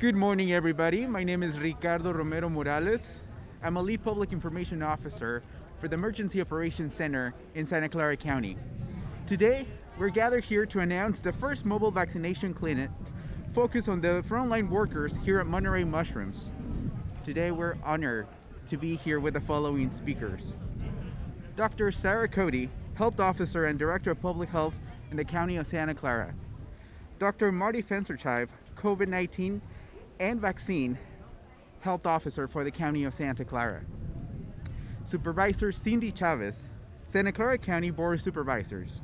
Good morning, everybody. My name is Ricardo Romero Morales. I'm a lead public information officer for the Emergency Operations Center in Santa Clara County. Today, we're gathered here to announce the first mobile vaccination clinic focused on the frontline workers here at Monterey Mushrooms. Today, we're honored to be here with the following speakers. Dr. Sarah Cody, Health Officer and Director of Public Health in the County of Santa Clara. Dr. Marty Fensterchive, COVID-19 and Vaccine Health Officer for the County of Santa Clara. Supervisor Cindy Chavez, Santa Clara County Board of Supervisors.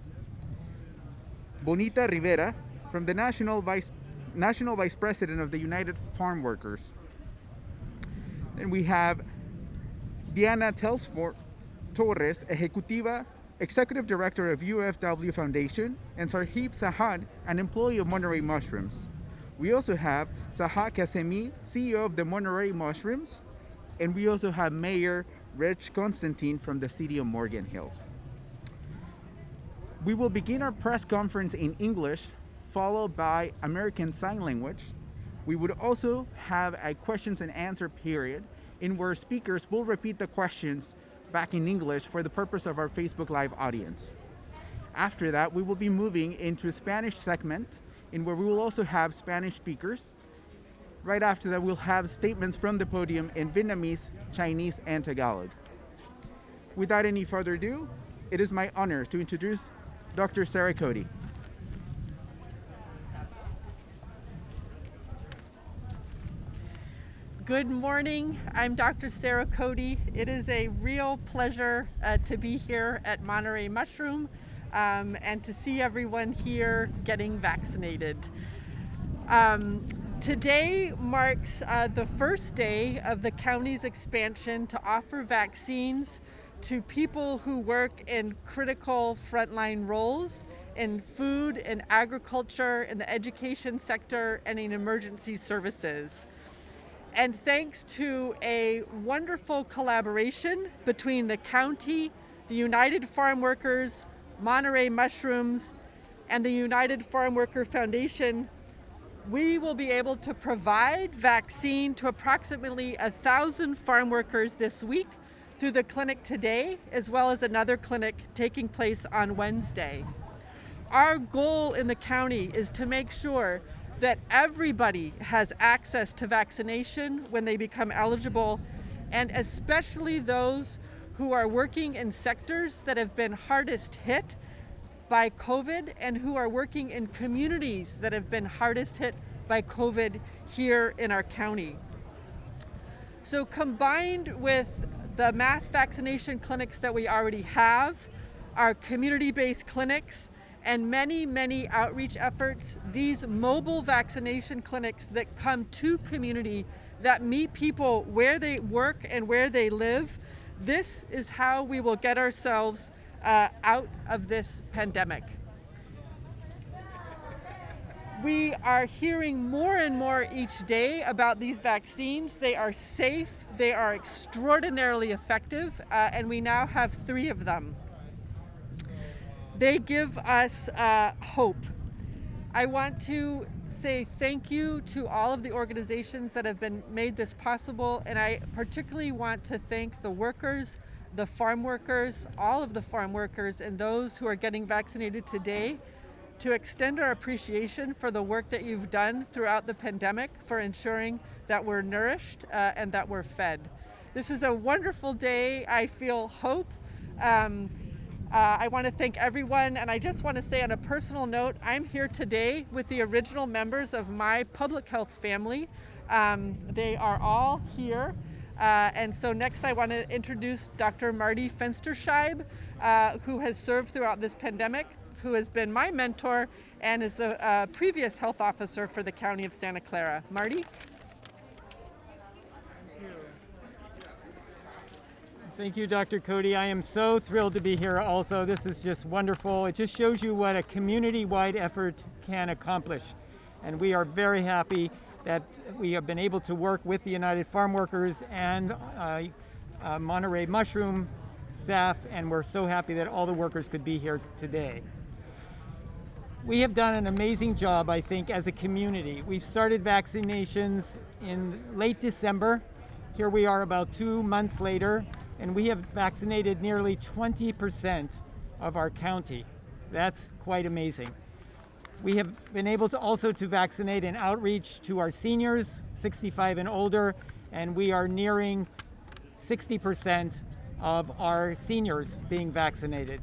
Bonita Rivera, from the National Vice President of the United Farm Workers. Then we have Diana Telsford Torres, Executive Director of UFW Foundation, and Sarhib Sahad, an employee of Monterey Mushrooms. We also have Sahad Kasemi, CEO of the Monterey Mushrooms, and we also have Mayor Rich Constantine from the city of Morgan Hill. We will begin our press conference in English, followed by American Sign Language. We would also have a questions and answer period in where speakers will repeat the questions back in English for the purpose of our Facebook Live audience. After that, we will be moving into a Spanish segment in where we will also have Spanish speakers. Right after that, we'll have statements from the podium in Vietnamese, Chinese, and Tagalog. Without any further ado, it is my honor to introduce Dr. Sarah Cody. Good morning. I'm Dr. Sarah Cody. It is a real pleasure to be here at Monterey Mushroom and to see everyone here getting vaccinated. Today marks the first day of the county's expansion to offer vaccines to people who work in critical frontline roles in food and agriculture, in the education sector, and in emergency services. And thanks to a wonderful collaboration between the county, the United Farm Workers, Monterey Mushrooms, and the United Farm Worker Foundation, we will be able to provide vaccine to approximately 1,000 farm workers this week through the clinic today, as well as another clinic taking place on Wednesday. Our goal in the county is to make sure that everybody has access to vaccination when they become eligible, and especially those who are working in sectors that have been hardest hit by COVID and who are working in communities that have been hardest hit by COVID here in our county. So combined with the mass vaccination clinics that we already have, our community-based clinics, and many outreach efforts, these mobile vaccination clinics that come to community, that meet people where they work and where they live, this is how we will get ourselves out of this pandemic. We are hearing more and more each day about these vaccines. They are safe, they are extraordinarily effective, and we now have 3 of them. They give us hope. I want to say thank you to all of the organizations that have made this possible, and I particularly want to thank the workers, the farm workers, all of the farm workers, and those who are getting vaccinated today, to extend our appreciation for the work that you've done throughout the pandemic for ensuring that we're nourished and that we're fed. This is a wonderful day. I feel hope. I want to thank everyone, and I just want to say on a personal note, I'm here today with the original members of my public health family. They are all here. And so next I want to introduce Dr. Marty Fensterscheib, who has served throughout this pandemic, who has been my mentor and is the previous health officer for the County of Santa Clara. Marty? Thank you, Dr. Cody. I am so thrilled to be here also. This is just wonderful. It just shows you what a community-wide effort can accomplish. And we are very happy that we have been able to work with the United Farm Workers and Monterey Mushroom staff, and we're so happy that all the workers could be here today. We have done an amazing job, I think, as a community. We've started vaccinations in late December. Here we are about 2 months later, and we have vaccinated nearly 20% of our county. That's quite amazing. We have been able to also to vaccinate and outreach to our seniors, 65 and older, and we are nearing 60% of our seniors being vaccinated.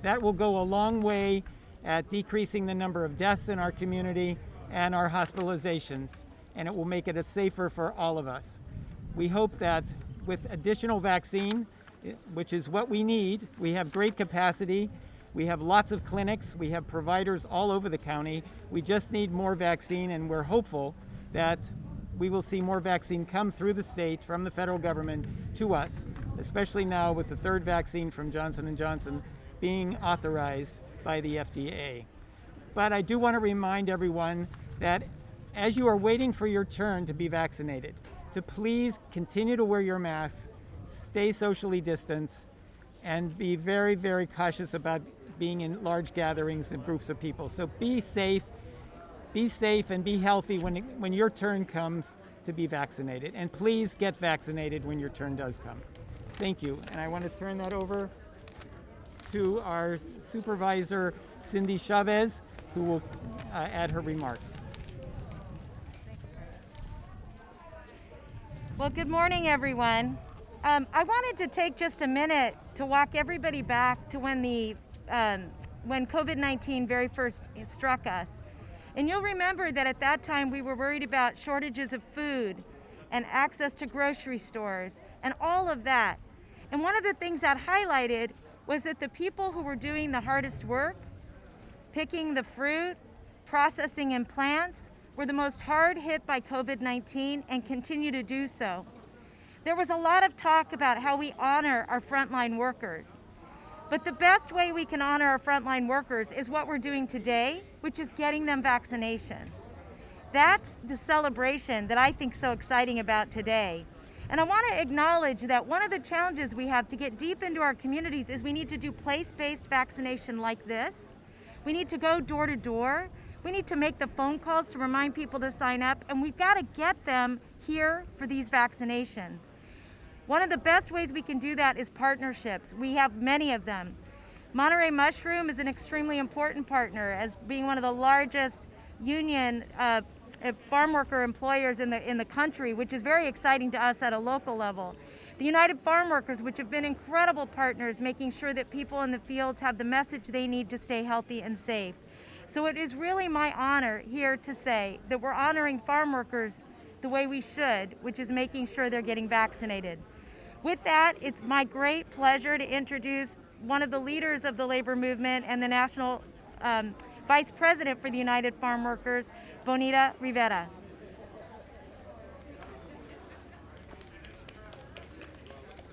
That will go a long way at decreasing the number of deaths in our community and our hospitalizations, and it will make it safer for all of us. We hope that with additional vaccine, which is what we need, we have great capacity, we have lots of clinics, we have providers all over the county. We just need more vaccine, and we're hopeful that we will see more vaccine come through the state from the federal government to us, especially now with the third vaccine from Johnson & Johnson being authorized by the FDA. But I do want to remind everyone that as you are waiting for your turn to be vaccinated, to please continue to wear your masks, stay socially distanced, and be very, very cautious about being in large gatherings and groups of people. So be safe and be healthy when your turn comes to be vaccinated. And please get vaccinated when your turn does come. Thank you. And I want to turn that over to our supervisor, Cindy Chavez, who will add her remarks. Well, good morning, everyone. I wanted to take just a minute to walk everybody back to when COVID-19 very first struck us. And you'll remember that at that time we were worried about shortages of food and access to grocery stores and all of that. And one of the things that highlighted was that the people who were doing the hardest work, picking the fruit, processing in plants, were the most hard hit by COVID-19 and continue to do so. There was a lot of talk about how we honor our frontline workers. But the best way we can honor our frontline workers is what we're doing today, which is getting them vaccinations. That's the celebration that I think so exciting about today. And I want to acknowledge that one of the challenges we have to get deep into our communities is we need to do place-based vaccination like this. We need to go door to door. We need to make the phone calls to remind people to sign up, and we've got to get them here for these vaccinations. One of the best ways we can do that is partnerships. We have many of them. Monterey Mushroom is an extremely important partner, as being one of the largest union farm worker employers in the country, which is very exciting to us at a local level. The United Farm Workers, which have been incredible partners, making sure that people in the fields have the message they need to stay healthy and safe. So it is really my honor here to say that we're honoring farm workers the way we should, which is making sure they're getting vaccinated. With that, it's my great pleasure to introduce one of the leaders of the labor movement and the national Vice President for the United Farm Workers, Bonita Rivera.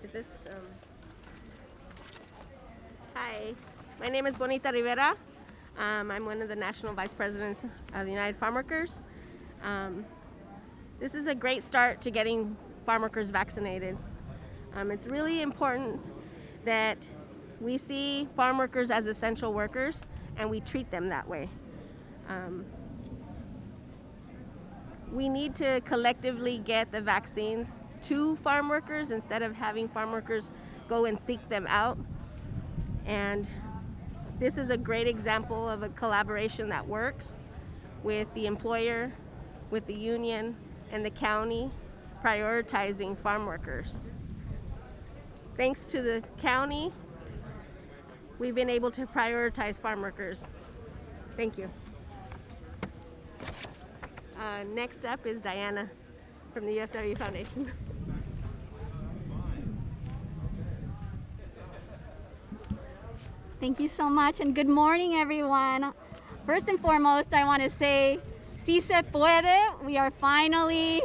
Is this, Hi, my name is Bonita Rivera. I'm one of the national vice presidents of the United Farm Workers. This is a great start to getting farm workers vaccinated. It's really important that we see farm workers as essential workers and we treat them that way. We need to collectively get the vaccines to farm workers instead of having farm workers go and seek them out. And this is a great example of a collaboration that works with the employer, with the union, and the county prioritizing farm workers. Thanks to the county, we've been able to prioritize farm workers. Thank you. Next up is Diana from the UFW Foundation. Thank you so much, and good morning, everyone. First and foremost, I want to say, si se puede. We are finally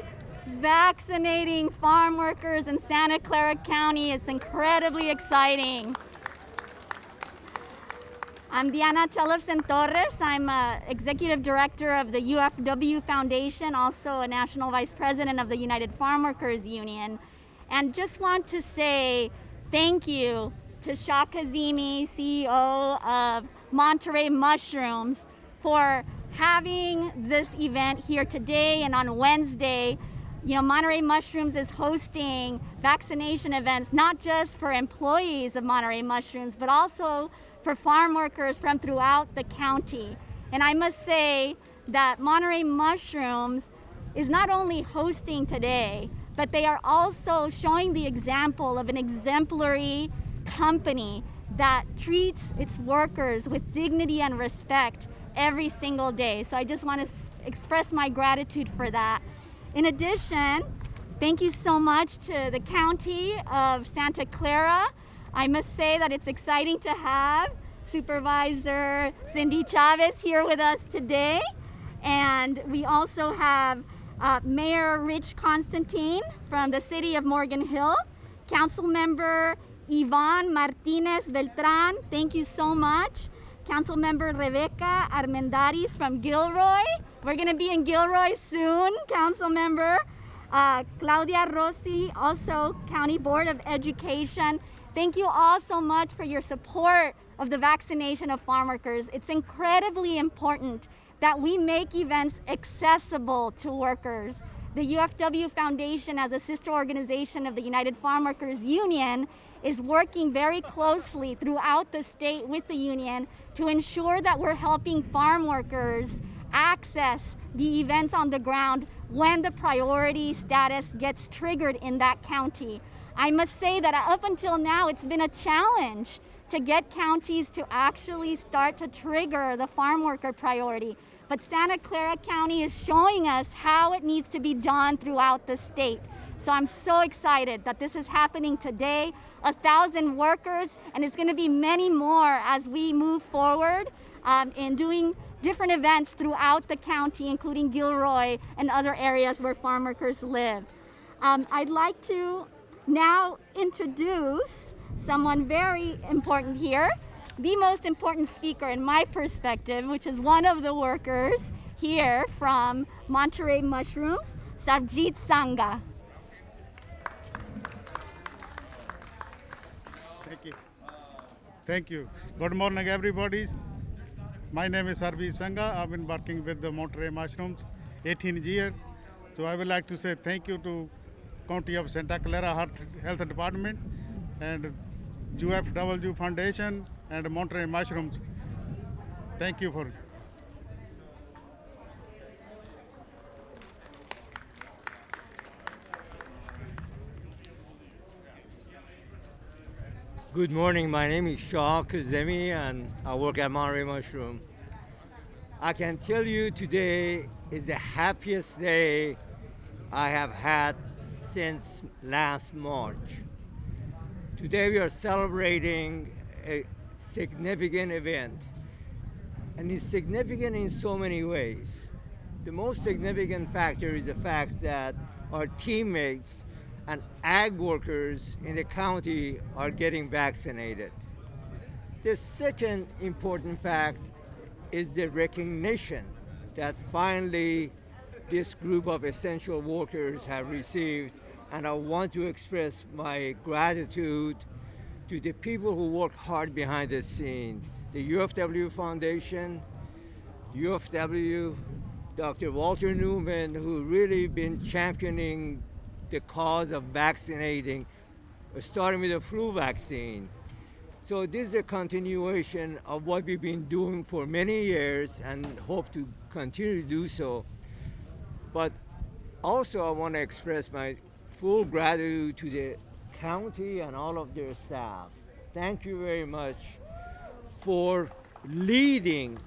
vaccinating farm workers in Santa Clara County. It's incredibly exciting. I'm Diana Chelefson Torres. I'm Executive Director of the UFW Foundation, also a National Vice President of the United Farm Workers Union. And just want to say thank you to Shah Kazemi, CEO of Monterey Mushrooms, for having this event here today and on Wednesday. You know, Monterey Mushrooms is hosting vaccination events, not just for employees of Monterey Mushrooms, but also for farm workers from throughout the county. And I must say that Monterey Mushrooms is not only hosting today, but they are also showing the example of an exemplary company that treats its workers with dignity and respect every single day. So I just want to express my gratitude for that. In addition, thank you so much to the County of Santa Clara. I must say that it's exciting to have Supervisor Cindy Chavez here with us today. And we also have Mayor Rich Constantine from the city of Morgan Hill, Councilmember Ivan Martinez Beltran, thank you so much. Councilmember Rebecca Armendariz from Gilroy. We're going to be in Gilroy soon, Councilmember. Claudia Rossi, also County Board of Education. Thank you all so much for your support of the vaccination of farm workers. It's incredibly important that we make events accessible to workers. The UFW Foundation, as a sister organization of the United Farm Workers Union, is working very closely throughout the state with the union to ensure that we're helping farm workers access the events on the ground when the priority status gets triggered in that county. I must say that up until now, it's been a challenge to get counties to actually start to trigger the farm worker priority. But Santa Clara County is showing us how it needs to be done throughout the state. So I'm so excited that this is happening today. 1,000 workers, and it's going to be many more as we move forward in doing different events throughout the county, including Gilroy and other areas where farm workers live. I'd like to now introduce someone very important here, the most important speaker in my perspective, which is one of the workers here from Monterey Mushrooms, Sarjit Sangha. Thank you. Thank you. Good morning, everybody. My name is Sarjit Sangha. I've been working with the Monterey Mushrooms 18 years. So I would like to say thank you to County of Santa Clara Health Department and UFW Foundation and Monterey Mushrooms. Thank you for. Good morning, my name is Shah Kazemi and I work at Monterey Mushroom. I can tell you today is the happiest day I have had since last March. Today we are celebrating a significant event, and it's significant in so many ways. The most significant factor is the fact that our teammates and ag workers in the county are getting vaccinated. The second important fact is the recognition that finally this group of essential workers have received, and I want to express my gratitude to the people who work hard behind the scene, the UFW Foundation, UFW, Dr. Walter Newman, who really been championing the cause of vaccinating, starting with the flu vaccine. So this is a continuation of what we've been doing for many years and hope to continue to do so. But also I want to express my full gratitude to the county and all of their staff. Thank you very much for leading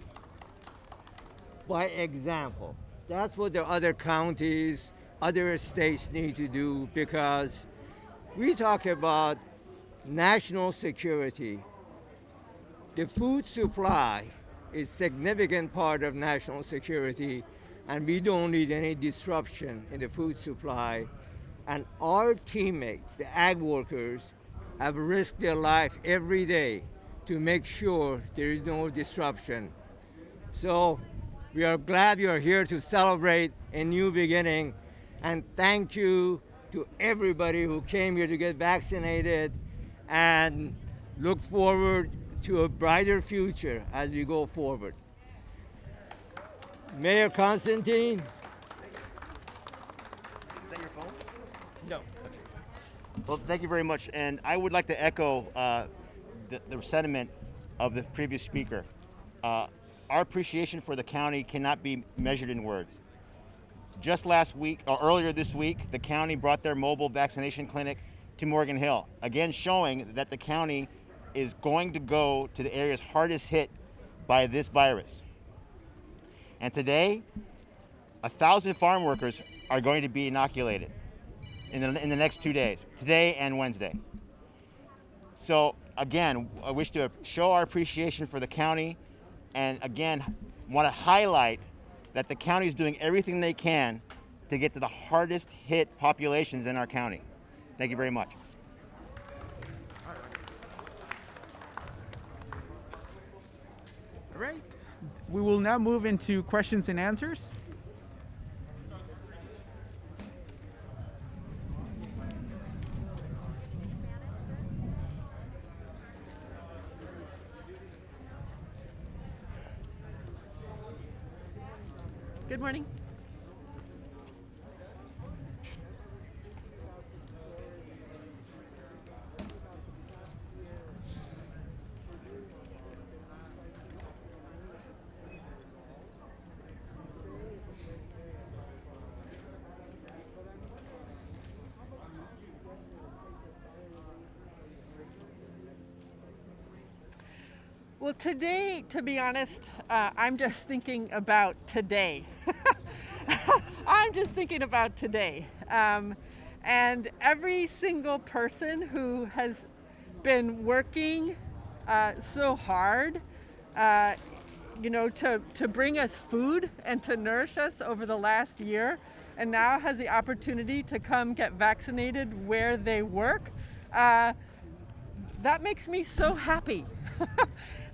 by example. That's what the other counties, other states need to do, because we talk about national security. The food supply is a significant part of national security, and we don't need any disruption in the food supply. And our teammates, the ag workers, have risked their life every day to make sure there is no disruption. So we are glad you are here to celebrate a new beginning, and thank you to everybody who came here to get vaccinated, and look forward to a brighter future as we go forward. Mayor Constantine. Is that your phone? No. Well, thank you very much. And I would like to echo the sentiment of the previous speaker. Our appreciation for the county cannot be measured in words. Just last week, or earlier this week, the county brought their mobile vaccination clinic to Morgan Hill, again showing that the county is going to go to the areas hardest hit by this virus. And today, 1,000 farm workers are going to be inoculated in the next 2 days, today and Wednesday. So again, I wish to show our appreciation for the county, and again, want to highlight that the county is doing everything they can to get to the hardest hit populations in our county. Thank you very much. All right. We will now move into questions and answers. Good morning. Well, today, to be honest, I'm just thinking about today. I'm just thinking about today. And every single person who has been working so hard, to bring us food and to nourish us over the last year, and now has the opportunity to come get vaccinated where they work, that makes me so happy.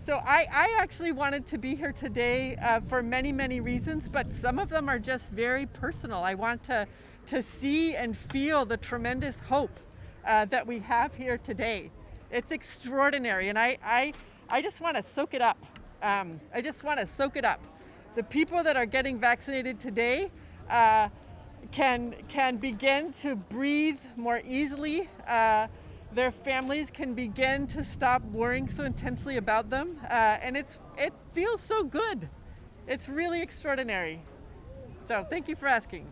So I actually wanted to be here today for many, many reasons, but some of them are just very personal. I want to see and feel the tremendous hope that we have here today. It's extraordinary, and I just want to soak it up. I just want to soak it up. The people that are getting vaccinated today can begin to breathe more easily. Their families can begin to stop worrying so intensely about them, and it feels so good. It's really extraordinary. So thank you for asking.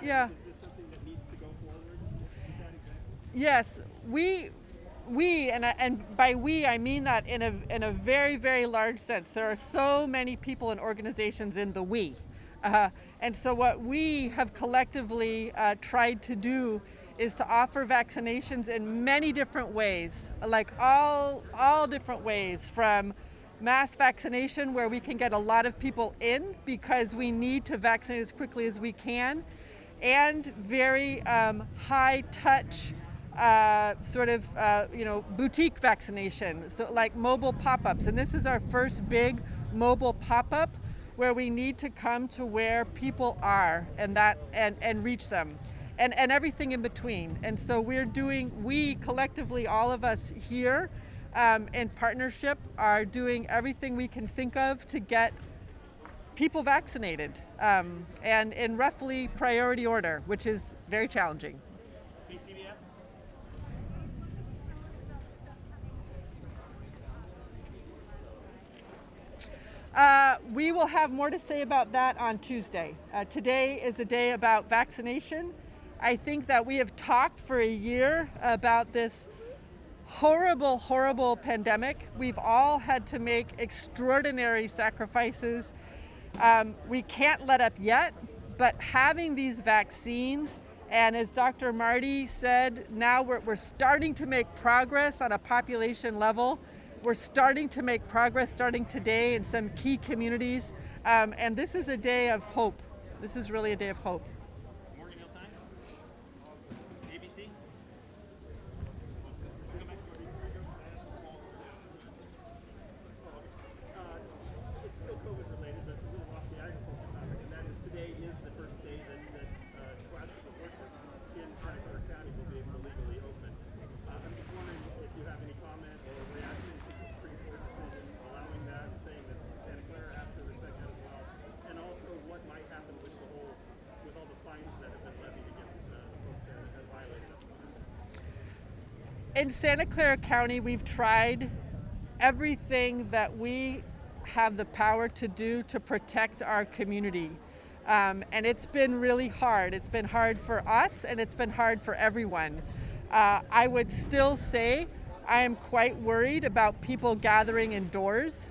Yeah. Is this something that needs to go forward with that example? Yes, we and by we I mean that in a very, very large sense. There are so many people and organizations in the we, and so what we have collectively tried to do is to offer vaccinations in many different ways, like all different ways, from mass vaccination where we can get a lot of people in because we need to vaccinate as quickly as we can, and very high touch boutique vaccination, so like mobile pop-ups. And this is our first big mobile pop-up where we need to come to where people are and reach them, and everything in between. And so we collectively, all of us here in partnership, are doing everything we can think of to get people vaccinated, and in roughly priority order, which is very challenging. We will have more to say about that on Tuesday. Today is a day about vaccination. I think that we have talked for a year about this horrible, horrible pandemic. We've all had to make extraordinary sacrifices. We can't let up yet, but having these vaccines, and as Dr. Marty said, now we're starting to make progress on a population level. We're starting to make progress starting today in some key communities, and this is a day of hope. This is really a day of hope. Morgan Hill Times? ABC? In Santa Clara County, we've tried everything that we have the power to do to protect our community. And it's been really hard. It's been hard for us and it's been hard for everyone. I would still say I am quite worried about people gathering indoors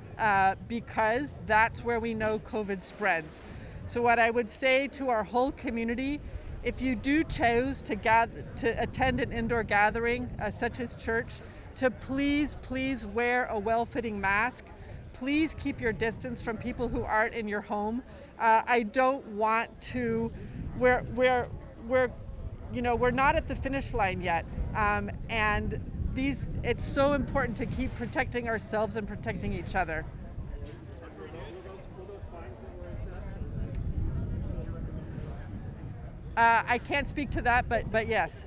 because that's where we know COVID spreads. So what I would say to our whole community, if you do choose to attend an indoor gathering such as church, to please wear a well-fitting mask. Please keep your distance from people who aren't in your home. I don't want to. We're not at the finish line yet, and it's so important to keep protecting ourselves and protecting each other. I can't speak to that, but yes.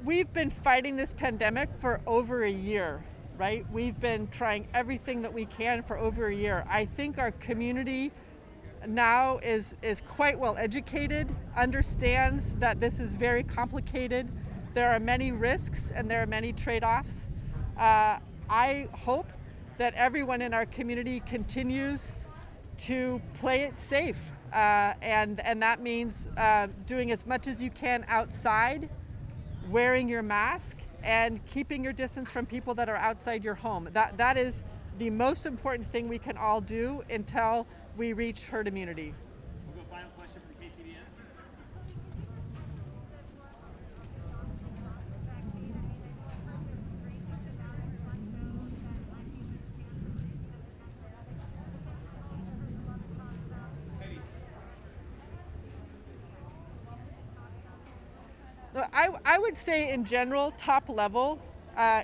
We've been fighting this pandemic for over a year, right? We've been trying everything that we can for over a year. I think our community now is quite well educated, understands that this is very complicated. There are many risks and there are many trade-offs. I hope that everyone in our community continues to play it safe. And that means doing as much as you can outside, wearing your mask, and keeping your distance from people that are outside your home. That is the most important thing we can all do until we reach herd immunity. We'll go final question from KCBS. I would say in general, top level,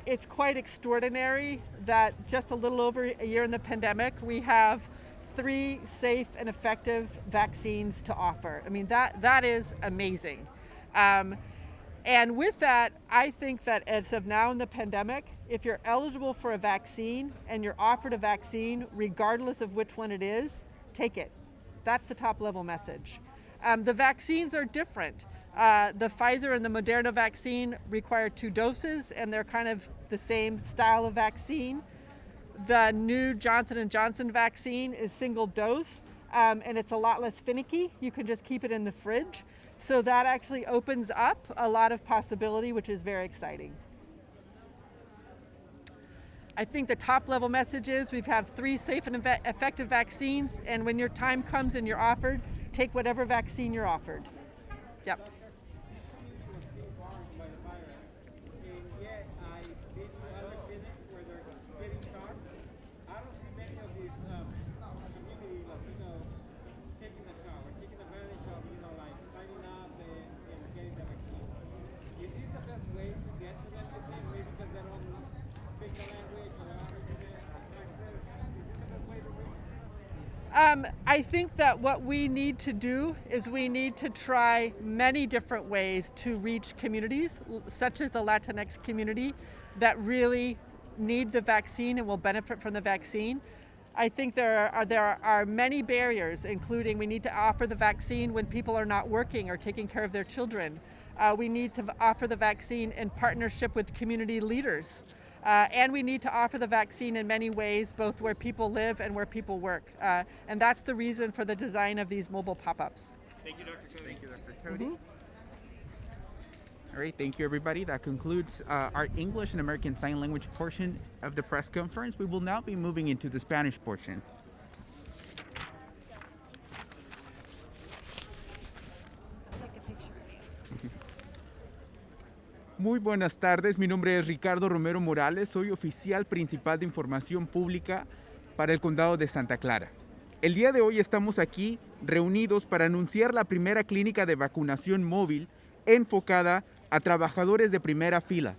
it's quite extraordinary that just a little over a year in the pandemic, we have 3 safe and effective vaccines to offer. I mean, that is amazing. And with that, I think that as of now in the pandemic, if you're eligible for a vaccine and you're offered a vaccine, regardless of which one it is, take it. That's the top level message. The vaccines are different. The Pfizer and the Moderna vaccine require 2 doses, and they're kind of the same style of vaccine. The new Johnson & Johnson vaccine is single dose, and it's a lot less finicky. You can just keep it in the fridge. So that actually opens up a lot of possibility, which is very exciting. I think the top level message is we have 3 safe and effective vaccines, and when your time comes and you're offered, take whatever vaccine you're offered. Yep. I think that what we need to do is we need to try many different ways to reach communities, such as the Latinx community, that really need the vaccine and will benefit from the vaccine. I think there are many barriers, including we need to offer the vaccine when people are not working or taking care of their children. We need to offer the vaccine in partnership with community leaders. And we need to offer the vaccine in many ways, both where people live and where people work. And that's the reason for the design of these mobile pop-ups. Thank you, Dr. Cody. Thank you, Dr. Cody. All right, thank you, everybody. That concludes our English and American Sign Language portion of the press conference. We will now be moving into the Spanish portion. Muy buenas tardes, mi nombre es Ricardo Romero Morales, soy oficial principal de información pública para el condado de Santa Clara. El día de hoy estamos aquí reunidos para anunciar la primera clínica de vacunación móvil enfocada a trabajadores de primera fila.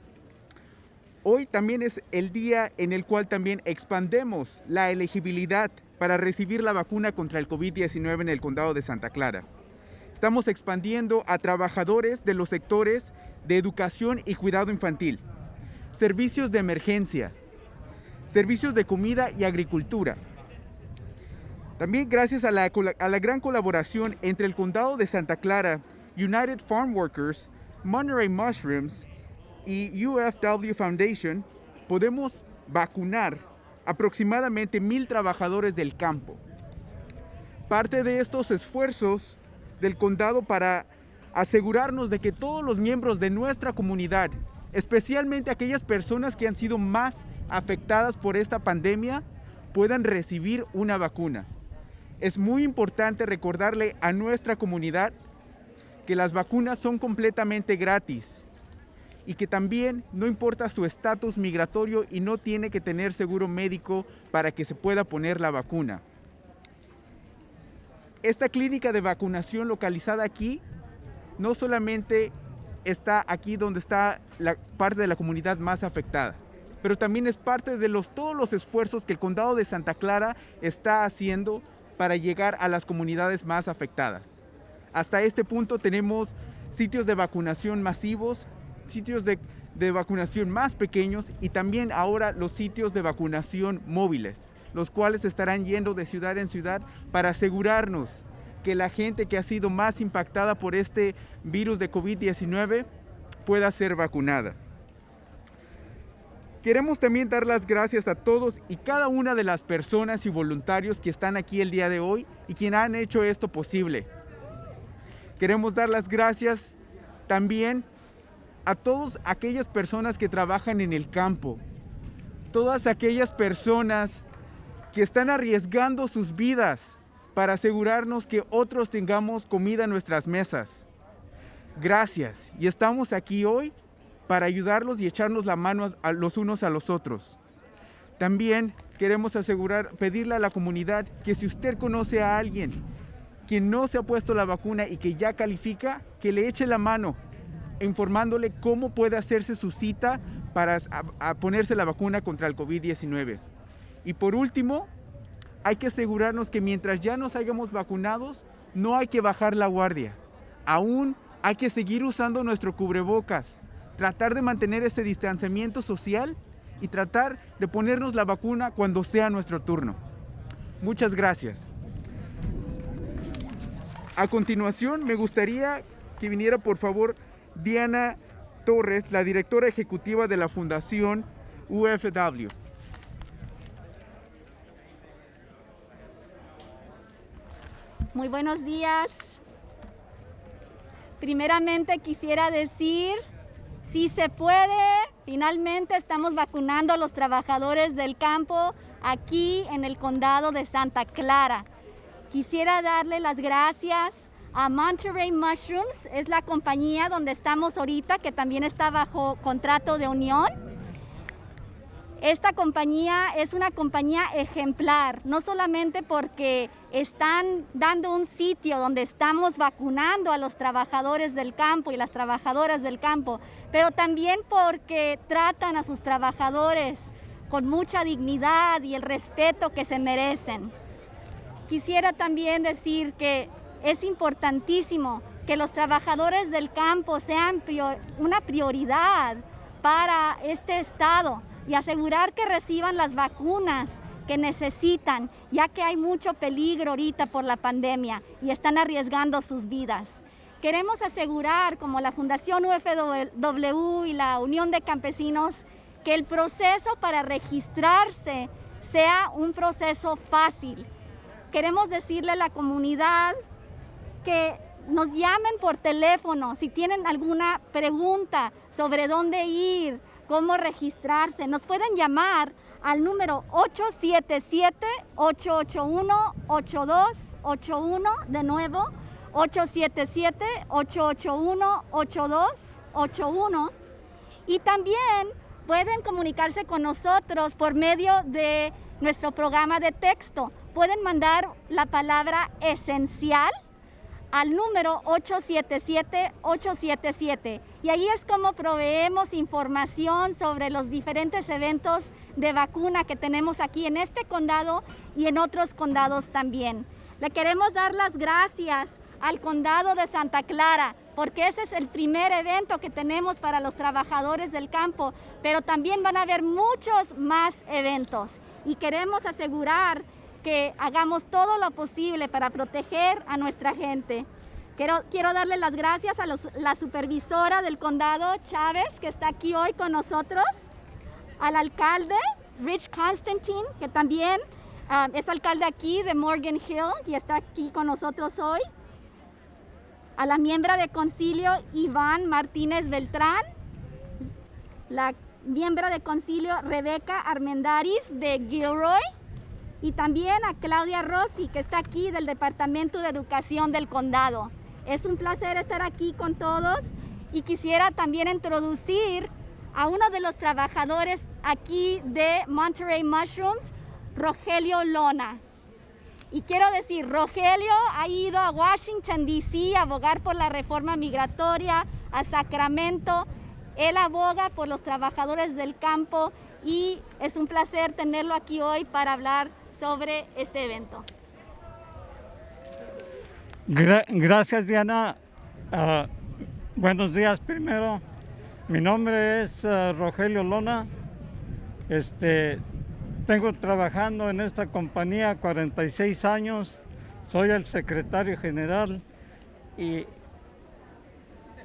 Hoy también es el día en el cual también expandemos la elegibilidad para recibir la vacuna contra el COVID-19 en el condado de Santa Clara. Estamos expandiendo a trabajadores de los sectores de educación y cuidado infantil, servicios de emergencia, servicios de comida y agricultura. También gracias a la gran colaboración entre el condado de Santa Clara, United Farm Workers, Monterey Mushrooms y UFW Foundation, podemos vacunar aproximadamente 1,000 trabajadores del campo. Parte de estos esfuerzos del condado para asegurarnos de que todos los miembros de nuestra comunidad, especialmente aquellas personas que han sido más afectadas por esta pandemia, puedan recibir una vacuna. Es muy importante recordarle a nuestra comunidad que las vacunas son completamente gratis y que también no importa su estatus migratorio y no tiene que tener seguro médico para que se pueda poner la vacuna. Esta clínica de vacunación localizada aquí no solamente está aquí donde está la parte de la comunidad más afectada, pero también es parte de todos los esfuerzos que el condado de Santa Clara está haciendo para llegar a las comunidades más afectadas. Hasta este punto tenemos sitios de vacunación masivos, sitios de vacunación más pequeños y también ahora los sitios de vacunación móviles, los cuales estarán yendo de ciudad en ciudad para asegurarnos que la gente que ha sido más impactada por este virus de COVID-19 pueda ser vacunada. Queremos también dar las gracias a todos y cada una de las personas y voluntarios que están aquí el día de hoy y quienes han hecho esto posible. Queremos dar las gracias también a todas aquellas personas que trabajan en el campo, todas aquellas personas que están arriesgando sus vidas para asegurarnos que otros tengamos comida en nuestras mesas. Gracias, y estamos aquí hoy para ayudarlos y echarnos la mano a los unos a los otros. También queremos pedirle a la comunidad que si usted conoce a alguien que no se ha puesto la vacuna y que ya califica, que le eche la mano, informándole cómo puede hacerse su cita para ponerse la vacuna contra el COVID-19. Y por último, hay que asegurarnos que mientras ya nos hayamos vacunados, no hay que bajar la guardia. Aún hay que seguir usando nuestro cubrebocas, tratar de mantener ese distanciamiento social y tratar de ponernos la vacuna cuando sea nuestro turno. Muchas gracias. A continuación, me gustaría que viniera, por favor, Diana Torres, la directora ejecutiva de la Fundación UFW. Muy buenos días. Primeramente quisiera decir, si se puede, finalmente estamos vacunando a los trabajadores del campo aquí en el condado de Santa Clara. Quisiera darle las gracias a Monterey Mushrooms, es la compañía donde estamos ahorita, que también está bajo contrato de unión. Esta compañía es una compañía ejemplar, no solamente porque están dando un sitio donde estamos vacunando a los trabajadores del campo y las trabajadoras del campo, pero también porque tratan a sus trabajadores con mucha dignidad y el respeto que se merecen. Quisiera también decir que es importantísimo que los trabajadores del campo sean una prioridad para este estado y asegurar que reciban las vacunas que necesitan, ya que hay mucho peligro ahorita por la pandemia y están arriesgando sus vidas. Queremos asegurar, como la Fundación UFW y la Unión de Campesinos, que el proceso para registrarse sea un proceso fácil. Queremos decirle a la comunidad que nos llamen por teléfono si tienen alguna pregunta sobre dónde ir, cómo registrarse. Nos pueden llamar al número 877-881-8281, de nuevo, 877-881-8281. Y también pueden comunicarse con nosotros por medio de nuestro programa de texto. Pueden mandar la palabra esencial al número 877-877. Y ahí es como proveemos información sobre los diferentes eventos de vacuna que tenemos aquí en este condado y en otros condados también. Le queremos dar las gracias al condado de Santa Clara, porque ese es el primer evento que tenemos para los trabajadores del campo, pero también van a haber muchos más eventos y queremos asegurar que hagamos todo lo posible para proteger a nuestra gente. Quiero darle las gracias a la supervisora del condado, Chávez, que está aquí hoy con nosotros, al alcalde, Rich Constantine, que también es alcalde aquí de Morgan Hill y está aquí con nosotros hoy, a la miembro de concilio Iván Martínez Beltrán, la miembro de concilio Rebeca Armendáriz de Gilroy, y también a Claudia Rossi, que está aquí del Departamento de Educación del Condado. Es un placer estar aquí con todos y quisiera también introducir a uno de los trabajadores aquí de Monterey Mushrooms, Rogelio Lona. Y quiero decir, Rogelio ha ido a Washington, D.C. a abogar por la reforma migratoria, a Sacramento. Él aboga por los trabajadores del campo y es un placer tenerlo aquí hoy para hablar sobre este evento. Gracias, Diana. Buenos días primero. Mi nombre es Rogelio Lona. Tengo trabajando en esta compañía 46 años. Soy el secretario general y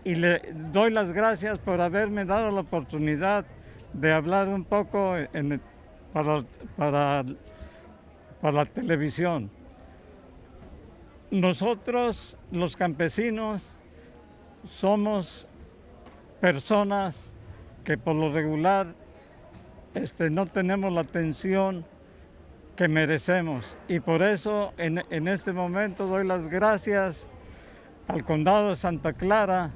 le doy las gracias por haberme dado la oportunidad de hablar un poco para la televisión. Nosotros, los campesinos, somos personas que por lo regular no tenemos la atención que merecemos, y por eso en este momento doy las gracias al condado de Santa Clara,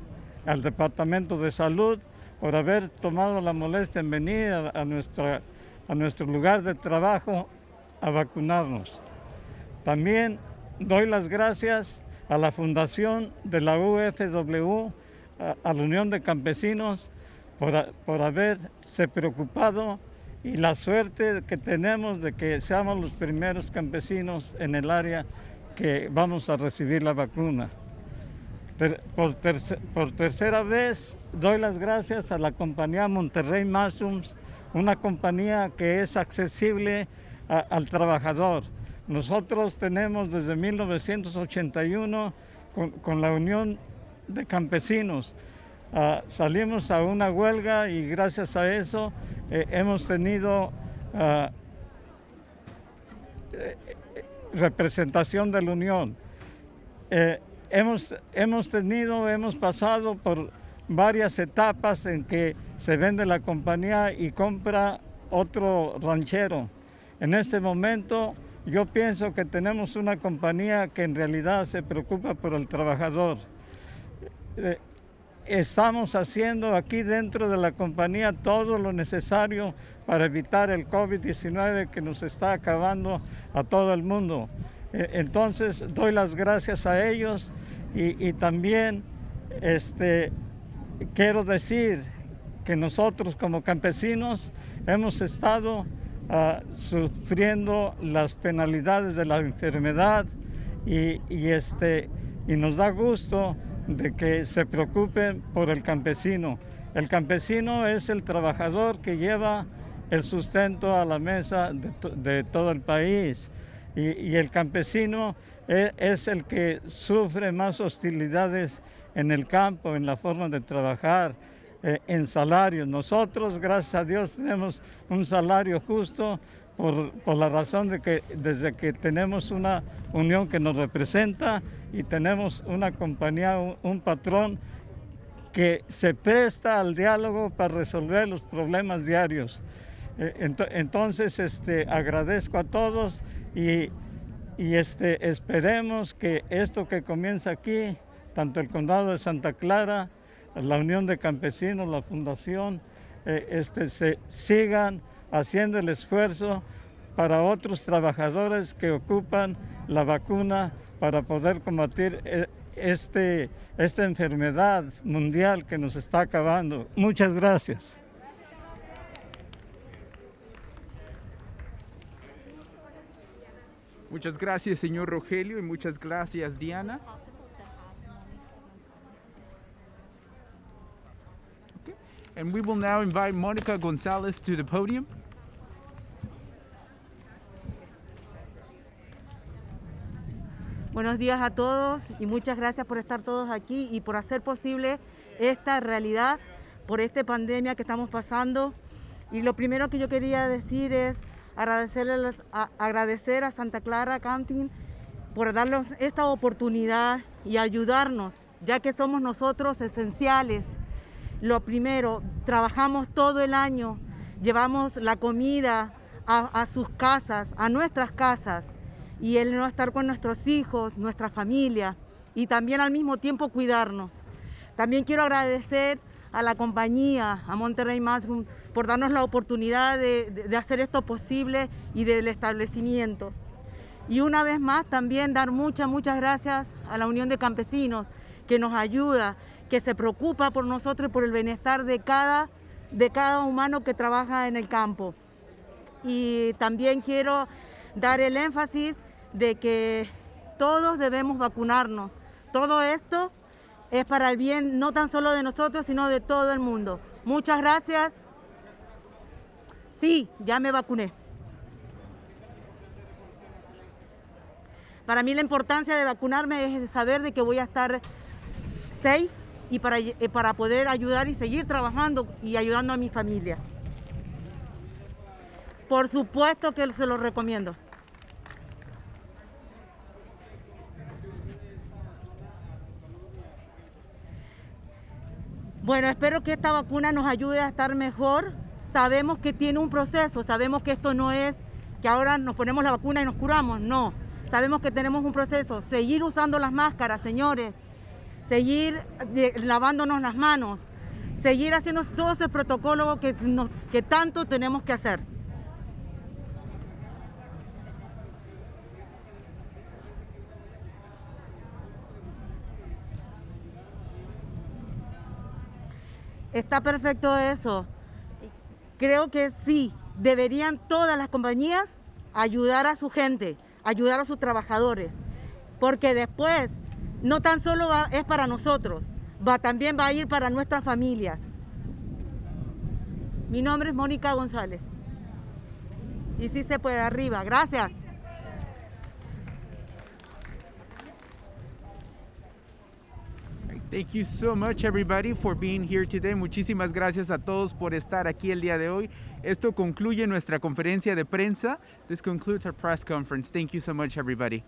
al Departamento de Salud, por haber tomado la molestia en venir a nuestro lugar de trabajo a vacunarnos. También doy las gracias a la fundación de la UFW, a la Unión de Campesinos, por haberse preocupado, y la suerte que tenemos de que seamos los primeros campesinos en el área que vamos a recibir la vacuna. Por tercera vez doy las gracias a la compañía Monterey Mushrooms, una compañía que es accesible al trabajador. Nosotros tenemos desde 1981 con la Unión de Campesinos. Salimos a una huelga y gracias a eso hemos tenido representación de la Unión. Hemos pasado por varias etapas en que se vende la compañía y compra otro ranchero. En este momento yo pienso que tenemos una compañía que en realidad se preocupa por el trabajador. Estamos haciendo aquí dentro de la compañía todo lo necesario para evitar el COVID-19 que nos está acabando a todo el mundo. Entonces doy las gracias a ellos y también quiero decir que nosotros como campesinos hemos estado sufriendo las penalidades de la enfermedad y nos da gusto de que se preocupen por el campesino. El campesino es el trabajador que lleva el sustento a la mesa de todo el país, y el campesino es el que sufre más hostilidades en el campo, en la forma de trabajar, en salarios. Nosotros, gracias a Dios, tenemos un salario justo por la razón de que desde que tenemos una unión que nos representa y tenemos una compañía, un patrón que se presta al diálogo para resolver los problemas diarios. Entonces agradezco a todos y esperemos que esto que comienza aquí, tanto el condado de Santa Clara, la Unión de Campesinos, la fundación, se sigan haciendo el esfuerzo para otros trabajadores que ocupan la vacuna para poder combatir esta enfermedad mundial que nos está acabando. Muchas gracias. Muchas gracias, señor Rogelio, y muchas gracias, Diana. Okay. And we will now invite Monica Gonzalez to the podium. Buenos días a todos y muchas gracias por estar todos aquí y por hacer posible esta realidad por esta pandemia que estamos pasando. Y lo primero que yo quería decir es agradecer a Santa Clara County por darnos esta oportunidad y ayudarnos, ya que somos nosotros esenciales. Lo primero, trabajamos todo el año, llevamos la comida a sus casas, a nuestras casas, y el no estar con nuestros hijos, nuestra familia, y también al mismo tiempo cuidarnos. También quiero agradecer a la compañía, a Monterrey Mushroom, por darnos la oportunidad de hacer esto posible y del establecimiento. Y una vez más también dar muchas gracias a la Unión de Campesinos, que nos ayuda, que se preocupa por nosotros y por el bienestar de cada humano que trabaja en el campo. Y también quiero dar el énfasis de que todos debemos vacunarnos. Todo esto es para el bien no tan solo de nosotros, sino de todo el mundo. Muchas gracias. Sí, ya me vacuné. Para mí la importancia de vacunarme es saber de que voy a estar safe y para poder ayudar y seguir trabajando y ayudando a mi familia. Por supuesto que se lo recomiendo. Bueno, espero que esta vacuna nos ayude a estar mejor. Sabemos que tiene un proceso, sabemos que esto no es que ahora nos ponemos la vacuna y nos curamos, no. Sabemos que tenemos un proceso. Seguir usando las máscaras, señores. Seguir lavándonos las manos. Seguir haciendo todo ese protocolo que tanto tenemos que hacer. Está perfecto eso. Creo que sí, deberían todas las compañías ayudar a su gente, ayudar a sus trabajadores, porque después no tan solo es para nosotros, también va a ir para nuestras familias. Mi nombre es Mónica González. Y sí se puede, arriba. Gracias. Thank you so much, everybody, for being here today. Muchísimas gracias a todos por estar aquí el día de hoy. Esto concluye nuestra conferencia de prensa. This concludes our press conference. Thank you so much, everybody.